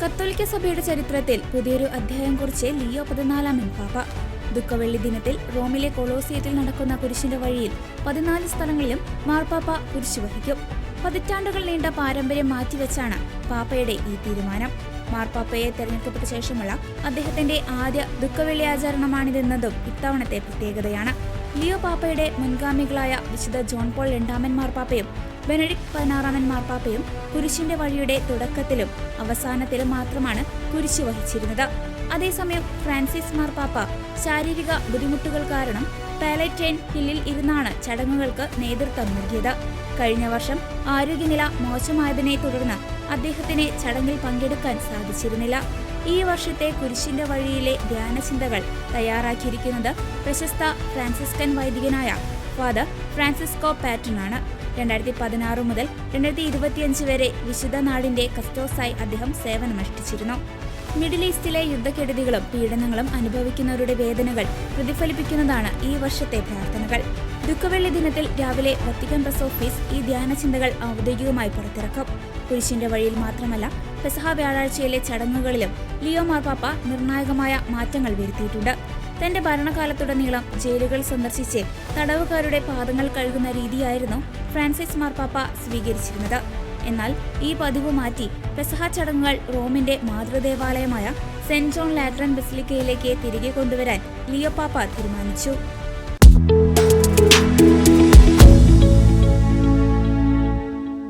കത്തോലിക്ക സഭയുടെ ചരിത്രത്തിൽ പുതിയൊരു അധ്യായം കുറിച്ച് ലിയോ 14 പാപ്പ. ദുഃഖവെള്ളി ദിനത്തിൽ റോമിലെ കൊളോസിയത്തിൽ നടക്കുന്ന കുരിശിന്റെ വഴിയിൽ 14 സ്ഥലങ്ങളിലും മാർപ്പാപ്പ കുരിശു വഹിക്കും. പതിറ്റാണ്ടുകൾ നീണ്ട പാരമ്പര്യം മാറ്റിവെച്ചാണ് പാപ്പയുടെ ഈ തീരുമാനം. മാർപ്പാപ്പയെ തെരഞ്ഞെടുക്കപ്പെട്ട ശേഷമുള്ള അദ്ദേഹത്തിന്റെ ആദ്യ ദുഃഖവെള്ളി ആചരണമാണിതെന്നതും ഇത്തവണത്തെ പ്രത്യേകതയാണ്. ലിയോ പാപ്പയുടെ മുൻഗാമികളായ വിശുദ്ധ ജോൺ പോൾ രണ്ടാമൻ മാർപ്പാപ്പയും ബെനഡിക്ട് 16 മാർപ്പാപ്പയും കുരിശിന്റെ വഴിയുടെ തുടക്കത്തിലും അവസാനത്തിലും മാത്രമാണ് കുരിശ് വഹിച്ചിരുന്നത്. അതേസമയം ഫ്രാൻസിസ് മാർപ്പാപ്പ ശാരീരിക ബുദ്ധിമുട്ടുകൾ കാരണം പാലറ്റൈൻ ഹില്ലിൽ ഇരുന്നാണ് ചടങ്ങുകൾക്ക് നേതൃത്വം നൽകിയത്. കഴിഞ്ഞ വർഷം ആരോഗ്യനില മോശമായതിനെ തുടർന്ന് അദ്ദേഹത്തിന് ചടങ്ങിൽ പങ്കെടുക്കാൻ സാധിച്ചിരുന്നില്ല. ഈ വർഷത്തെ കുരിശിന്റെ വഴിയിലെ ധ്യാനചിന്തകൾ തയ്യാറാക്കിയിരിക്കുന്നത് പ്രശസ്ത ഫ്രാൻസിസ്കൻ വൈദികനായ ഫാദർ ഫ്രാൻസിസ്കോ പാറ്റനാണ്. 2016 മുതൽ 2025 വരെ വിശുദ്ധ നാടിന്റെ കസ്റ്റോസായി അദ്ദേഹം സേവനമനുഷ്ഠിച്ചിരുന്നു. മിഡിൽ ഈസ്റ്റിലെ യുദ്ധക്കെടുതികളും പീഡനങ്ങളും അനുഭവിക്കുന്നവരുടെ വേദനകൾ പ്രതിഫലിപ്പിക്കുന്നതാണ് ഈ വർഷത്തെ പ്രാർത്ഥനകൾ. ദുഃഖവെള്ളി ദിനത്തിൽ രാവിലെ വത്തിക്കാൻ പ്രസ് ഓഫീസ് ഈ ധ്യാനചിന്തകൾ ഔദ്യോഗികമായി പുറത്തിറക്കും. കുരിശിന്റെ വഴിയിൽ മാത്രമല്ല, പെസഹ വ്യാഴാഴ്ചയിലെ ചടങ്ങുകളിലും ലിയോ മാർപ്പാപ്പ നിർണായകമായ മാറ്റങ്ങൾ വരുത്തിയിട്ടുണ്ട്. തന്റെ ഭരണകാലത്തുടനീളം ജയിലുകൾ സന്ദർശിച്ച് തടവുകാരുടെ പാദങ്ങൾ കഴുകുന്ന രീതിയായിരുന്നു ഫ്രാൻസിസ് മാർപ്പാപ്പ സ്വീകരിച്ചിരുന്നത്. എന്നാൽ ഈ പതിവ് മാറ്റി പെസഹ ചടങ്ങുകൾ റോമിന്റെ മാതൃദേവാലയമായ സെന്റ് ജോൺ ലാറ്ററൻ ബസിലിക്കയിലേക്ക് തിരികെ കൊണ്ടുവരാൻ ലിയോ പാപ്പ തീരുമാനിച്ചു.